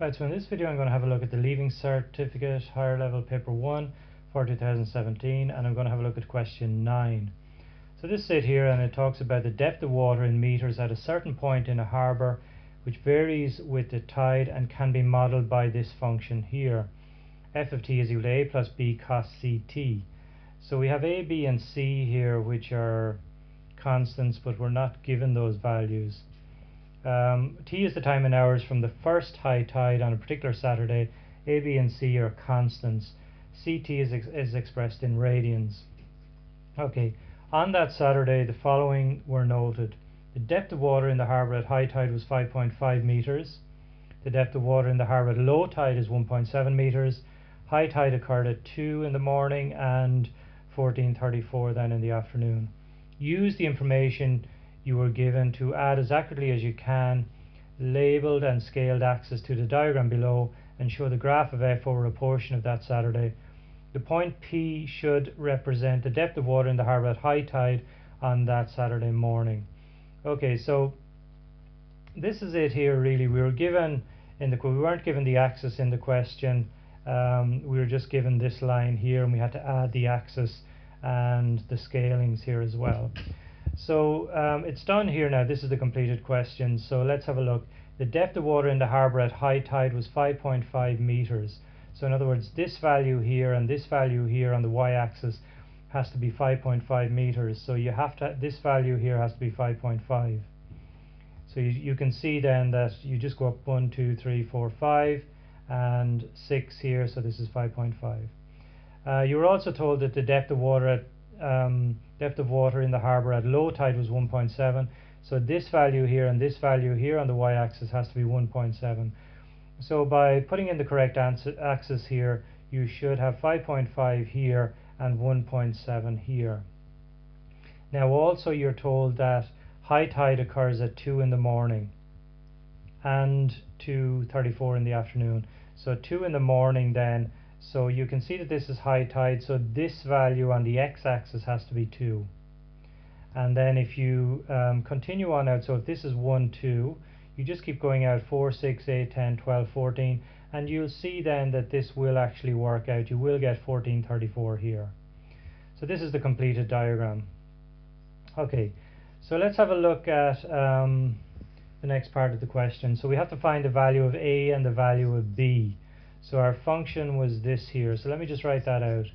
Right, so in this video I'm going to have a look at the Leaving Certificate Higher Level Paper 1 for 2017, and I'm going to have a look at question 9. So this is it here, and it talks about the depth of water in meters at a certain point in a harbour which varies with the tide and can be modelled by this function here. F of t is equal to a plus b cos ct. So we have a, b and c here, which are constants, but we're not given those values. T is the time in hours from the first high tide on a particular Saturday. A, B and C are constants. CT is expressed in radians. Okay, on that Saturday the following were noted. The depth of water in the harbour at high tide was 5.5 meters. The depth of water in the harbour at low tide is 1.7 meters. High tide occurred at 2 in the morning and 14:34 then in the afternoon. Use the information you were given to add as accurately as you can labelled and scaled axes to the diagram below and show the graph of F over a portion of that Saturday. The point P should represent the depth of water in the harbour at high tide on that Saturday morning. Okay, so this is it here really. We weren't given the axis in the question. We were just given this line here, and we had to add the axis and the scalings here as well. So it's done here now. This is the completed question. So let's have a look. The depth of water in the harbour at high tide was 5.5 meters. So in other words, this value here and this value here on the y-axis has to be 5.5 meters. So you have to, this value here has to be 5.5. So you can see then that you just go up 1, 2, 3, 4, 5 and 6 here. So this is 5.5. You were also told that the depth of water in the harbour at low tide was 1.7. So this value here and this value here on the y-axis has to be 1.7. So by putting in the correct axis here, you should have 5.5 here and 1.7 here. Now also you're told that high tide occurs at 2 in the morning and 2:34 in the afternoon. So 2 in the morning then. So you can see that this is high tide, so this value on the x-axis has to be 2. And then if you continue on out, so if this is 1, 2, you just keep going out 4, 6, 8, 10, 12, 14, and you'll see then that this will actually work out. You will get 14:34 here. So this is the completed diagram. Okay, so let's have a look at the next part of the question. So we have to find the value of A and the value of B. So our function was this here. So let me just write that out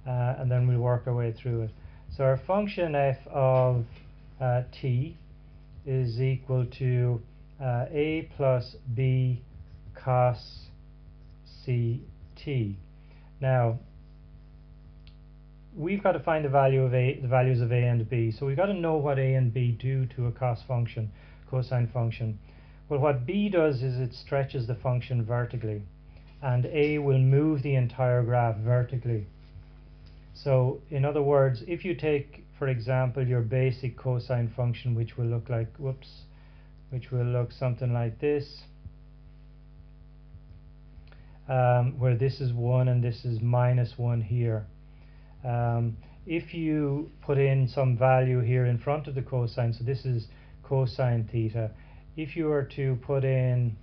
and then we'll work our way through it. So our function f of t is equal to a plus b cos ct. Now we've got to find the values of a and b. So we've got to know what a and b do to a cosine function. Well, what b does is it stretches the function vertically, and a will move the entire graph vertically. So in other words, if you take, for example, your basic cosine function, which will look like, which will look something like this, where this is 1 and this is -1 here. If you put in some value here in front of the cosine, so this is cosine theta, if you were to put in,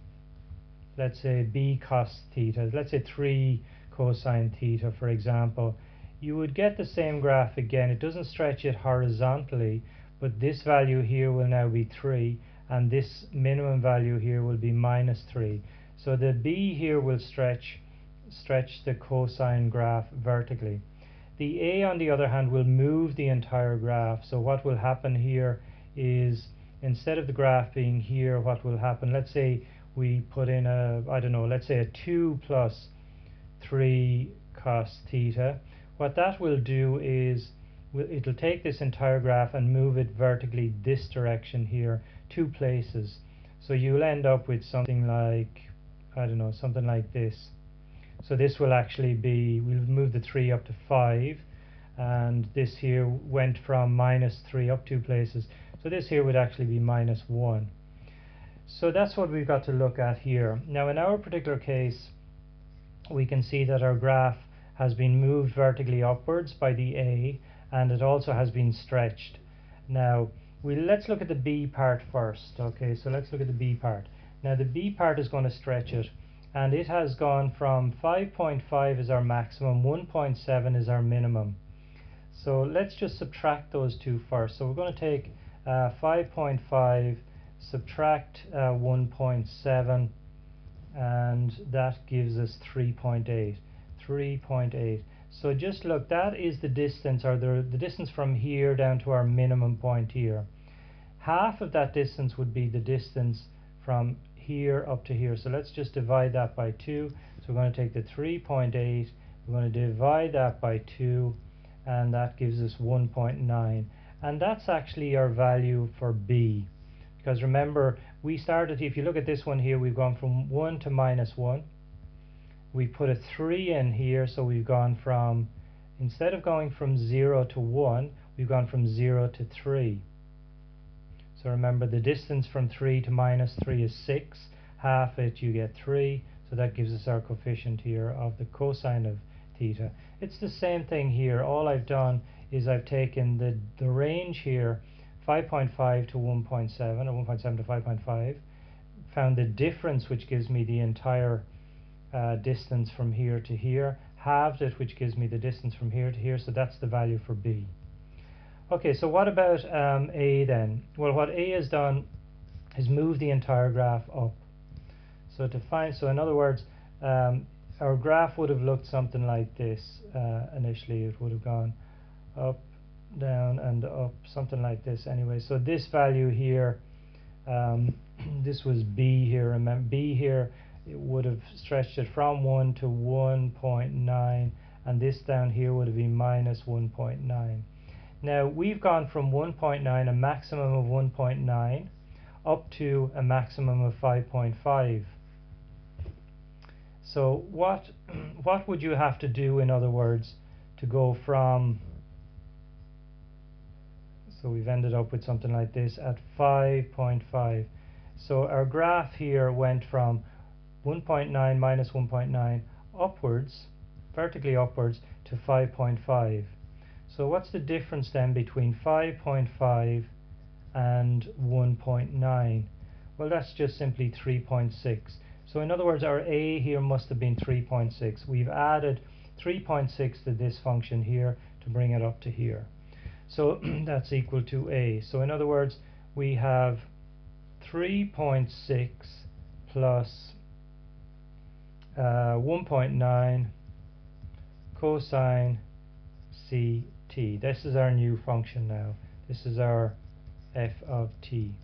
let's say, b cos theta, let's say 3 cosine theta for example, you would get the same graph again. It doesn't stretch it horizontally, but this value here will now be 3 and this minimum value here will be -3. So the b here will stretch the cosine graph vertically. The a, on the other hand, will move the entire graph. So what will happen here is, instead of the graph being here, what will happen, let's say we put in a, I don't know, let's say a 2 plus 3 cos theta. What that will do is it'll take this entire graph and move it vertically this direction here, 2 places. So you'll end up with something like, I don't know, something like this. So this will actually be, we'll move the 3 up to 5, and this here went from -3 up 2 places. So this here would actually be -1. So that's what we've got to look at here. Now in our particular case, we can see that our graph has been moved vertically upwards by the A, and it also has been stretched. Now let's look at the B part first. Okay, so let's look at the B part. Now the B part is going to stretch it. and it has gone from 5.5 is our maximum, 1.7 is our minimum. So let's just subtract those two first. So we're going to take 5.5, subtract 1.7, and that gives us 3.8. 3.8. So just look, that is the distance, or the distance from here down to our minimum point here. Half of that distance would be the distance from here up to here. So let's just divide that by 2. So we're going to take the 3.8, we're going to divide that by 2, and that gives us 1.9. And that's actually our value for B. Because remember, we started, if you look at this one here, we've gone from 1 to -1. We put a 3 in here, so we've gone from, instead of going from 0 to 1, we've gone from 0 to 3. So remember, the distance from 3 to -3 is 6. Half it, you get 3. So that gives us our coefficient here of the cosine of theta. It's the same thing here. All I've done is I've taken the range here, 5.5 to 1.7, or 1.7 to 5.5, found the difference, which gives me the entire distance from here to here, halved it, which gives me the distance from here to here. So that's the value for B. Okay, so what about A then? Well, what A has done is move the entire graph up. So to find, so in other words, our graph would have looked something like this. Initially it would have gone up, down, and up, something like this anyway. So this value here, this was B here. Remember, B here, it would have stretched it from 1 to 1.9, and this down here would have been -1.9. Now we've gone from 1.9, a maximum of 1.9, up to a maximum of 5.5. So what would you have to do, in other words, to go from, so we've ended up with something like this at 5.5. So our graph here went from 1.9 minus 1.9 upwards, vertically upwards, to 5.5. So what's the difference then between 5.5 and 1.9? Well, that's just simply 3.6. So in other words, our A here must have been 3.6. We've added 3.6 to this function here to bring it up to here. So that's equal to A. So in other words, we have 3.6 plus 1.9 cosine CT. This is our new function now. This is our f of t.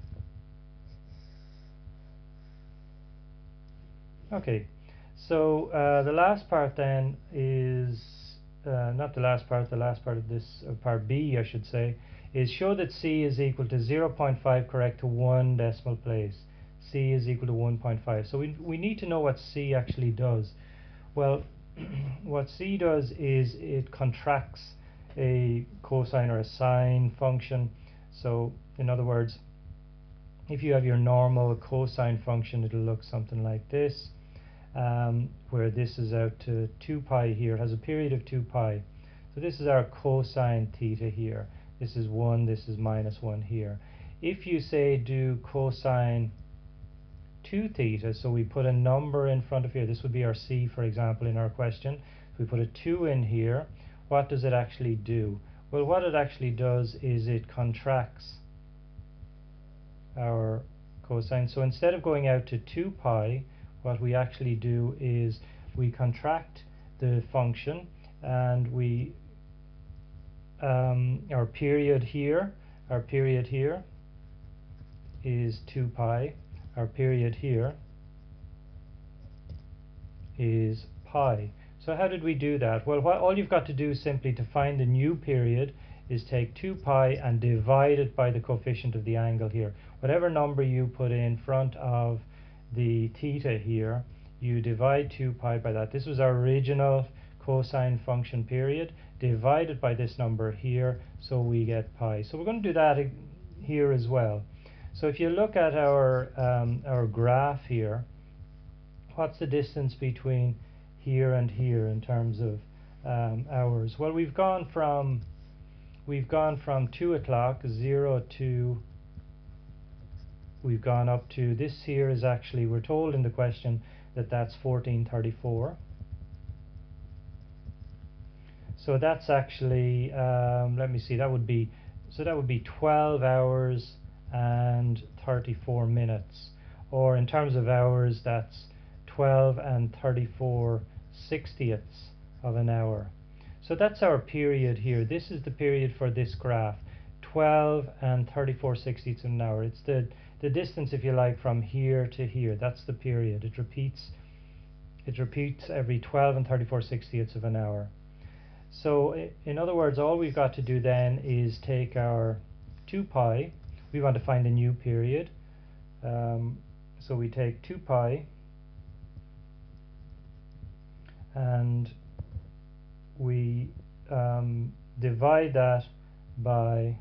Okay, so the last part then is not the last part of this, part B I should say, is show that C is equal to 0.5 correct to 1 decimal place. C is equal to 1.5. So we need to know what C actually does. Well, what C does is it contracts a cosine or a sine function. So in other words, if you have your normal cosine function, it'll look something like this, where this is out to 2 pi here. It has a period of 2 pi. So this is our cosine theta here. This is 1, this is -1 here. If you say do cosine 2 theta, so we put a number in front of here, this would be our C, for example, in our question. If we put a 2 in here, what does it actually do? Well, what it actually does is it contracts our cosine. So instead of going out to 2 pi, what we actually do is we contract the function, and we our period here is 2 pi. Our period here is pi. So how did we do that? Well, all you've got to do simply to find the new period is take 2 pi and divide it by the coefficient of the angle here. Whatever number you put in front of the theta here, you divide 2 pi by that. This was our original cosine function period, divided by this number here, so we get pi. So we're going to do that here as well. So if you look at our graph here, what's the distance between here and here in terms of hours? Well, we've gone from 2 o'clock 0 to, we've gone up to, this here is actually, we're told in the question, that that's 1434. So that's actually, let me see, that would be 12 hours and 34 minutes, or in terms of hours, that's 12 and 34 sixtieths of an hour. So that's our period here. This is the period for this graph, 12 and 34 sixtieths of an hour. It's the distance, if you like, from here to here. That's the period. It repeats every 12 and 34 sixtieths of an hour. So in other words, all we've got to do then is take our 2 pi. We want to find a new period. So we take 2 pi and we divide that by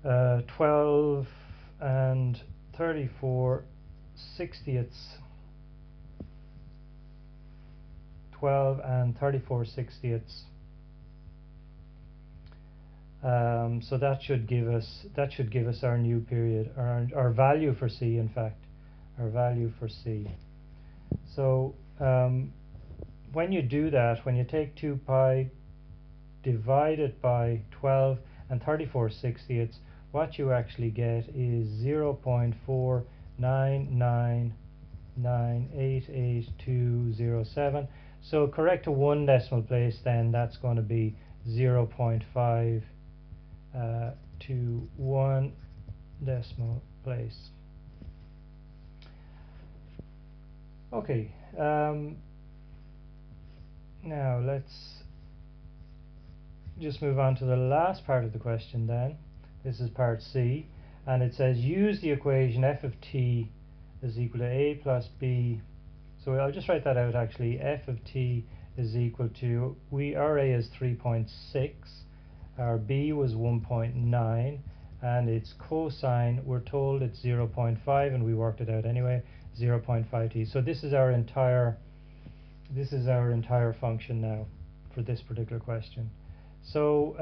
12 and 34 sixtieths. 12 and 34 sixtieths. So that should give us our new period, or our value for C, in fact, our value for C. So when you do that, when you take 2 pi, divide it by 12 and 34 sixtieths, what you actually get is 0.499888207. So correct to 1 decimal place, then that's going to be 0.5 to 1 decimal place. Okay, now let's just move on to the last part of the question then. This is part C, and it says use the equation f of t is equal to a plus b. So I'll just write that out actually. F of t is equal to, our a is 3.6, our b was 1.9, and its cosine, we're told it's 0.5, and we worked it out anyway, 0.5t. So this is our entire function now for this particular question. So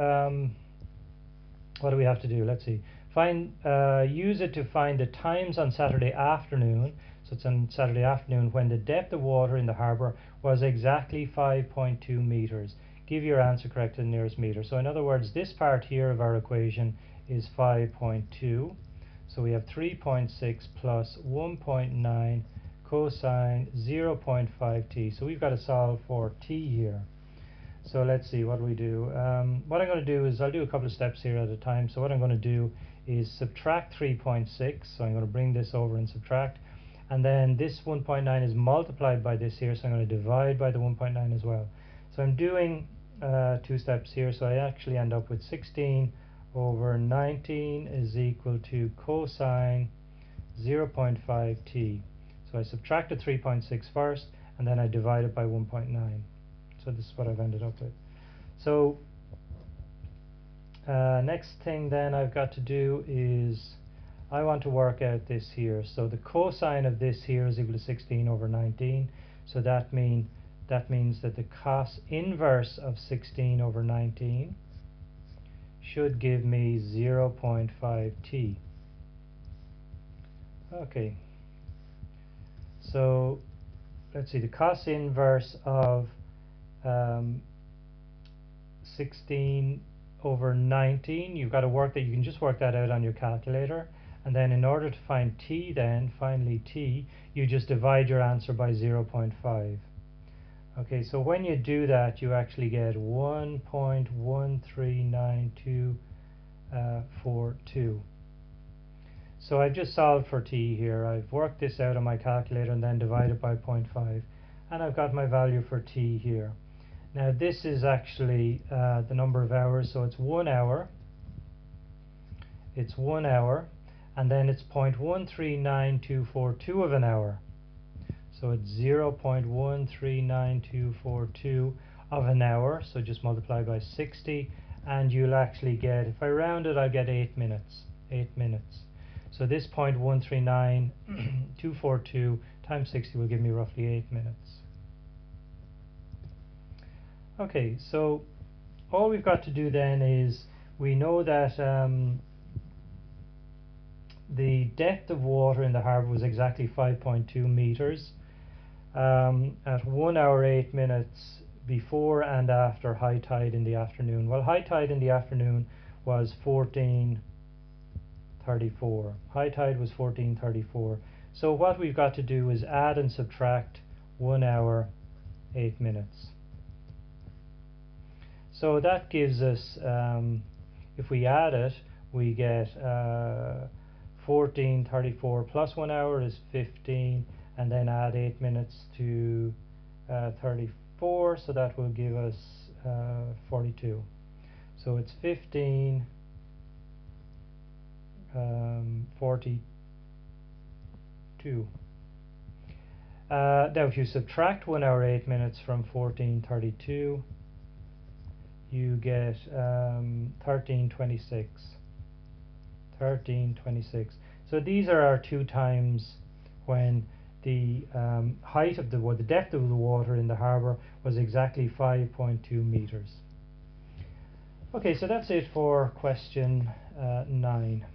what do we have to do? Let's see. Use it to find the times on Saturday afternoon. So it's on Saturday afternoon when the depth of water in the harbour was exactly 5.2 meters. Give your answer correct to the nearest meter. So in other words, this part here of our equation is 5.2. So we have 3.6 plus 1.9 cosine 0.5t. So we've got to solve for t here. So let's see, what do we do? What I'm going to do is I'll do a couple of steps here at a time. So what I'm going to do is subtract 3.6. So I'm going to bring this over and subtract. And then this 1.9 is multiplied by this here, so I'm going to divide by the 1.9 as well. So I'm doing 2 steps here, so I actually end up with 16 over 19 is equal to cosine 0.5t. So I subtracted 3.6 first, and then I divide it by 1.9. So this is what I've ended up with. So next thing then I've got to do is I want to work out this here. So the cosine of this here is equal to 16 over 19. So that means that the cos inverse of 16 over 19 should give me 0.5t. Okay. So let's see, the cos inverse of 16 over 19, you've got to work that, you can just work that out on your calculator, and then in order to find t, then finally t, you just divide your answer by 0.5. Okay, so when you do that, you actually get 1.139242. So I've just solved for t here. I've worked this out on my calculator and then divided by 0.5, and I've got my value for t here. Now this is actually the number of hours, so it's 1 hour. It's 1 hour, and then it's 0.139242 of an hour. So it's 0.139242 of an hour, so just multiply by 60, and you'll actually get, if I round it, I'll get 8 minutes. 8 minutes. So this 0.139242 times 60 will give me roughly 8 minutes. Okay, so all we've got to do then is, we know that the depth of water in the harbour was exactly 5.2 meters at 1 hour 8 minutes before and after high tide in the afternoon. Well, high tide in the afternoon was 14:34. High tide was 14:34. So what we've got to do is add and subtract 1 hour 8 minutes. So that gives us, if we add it, we get 14:34 plus 1 hour is 15, and then add 8 minutes to 34, so that will give us 42. So it's 15:42. Now if you subtract 1 hour 8 minutes from 14:32, you get 13:26. 13:26. So these are our two times when the height of the depth of the water in the harbour was exactly 5.2 meters. Okay, so that's it for question 9.